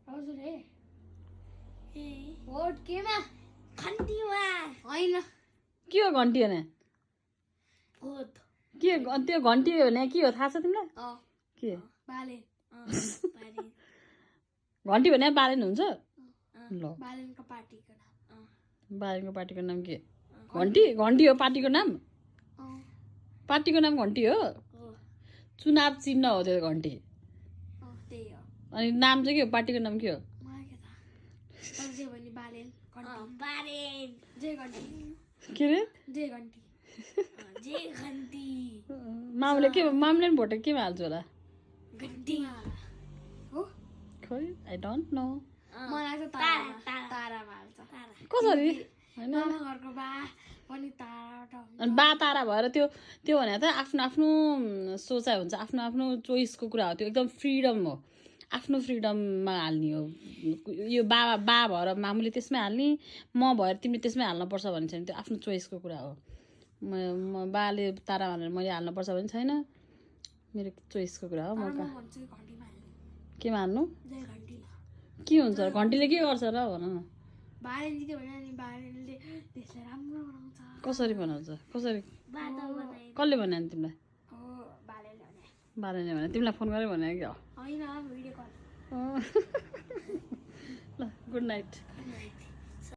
हजुर हे भोट केमा घन्टीमा होइन के हो घन्टी भने भोट के त्यो घन्टी भने के हो थाहा छ तिमीलाई के बालेन घन्टी भने बालेन हुन्छ ल बालेनको पार्टीको नाम बालेनको पार्टीको नाम के घन्टी घन्टी हो पार्टीको नाम पार्टीको नाम घन्टी हो चुनाव चिन्ह हो त्यो घन्टी त्यही हो अनि नाम चाहिँ के हो पार्टीको नाम के हो जे भने बालेन बालेन जे घन्टी के रे जे घन्टी जे घन्टी मामुले पनि भोट केमा हाल्छु होला घन्टी हो खै आई डोन्ट नो मलाई त तारामा हाल्छ कसरी होइन मामा घरको बा पनि तारा अनि बा तारा भएर त्यो भने त आफ्नो आफ्नो सोचाइ हुन्छ आफ्नो आफ्नो चोइसको कुरा हो त्यो एकदम फ्रिडम हो आफ्नो फ्रिडममा हाल्ने हो यो बा भएर मामुले त्यसमै हाल्ने म भएर तिमीले त्यसमै हाल्नुपर्छ भन्ने छैन त्यो आफ्नो चोइसको कुरा हो म बाले तारा भनेर मैले हाल्नुपर्छ भने छैन मेरो चोइसको कुरा हो म केमा हाल्नु के हुन्छ घन्टीले के गर्छ र भन न कसरी बनाउँछ कसरी कसले भन्यो नि तिमीलाई बालेले भने तिमीलाई फोन गरेर भने क्या ल गुड नाइट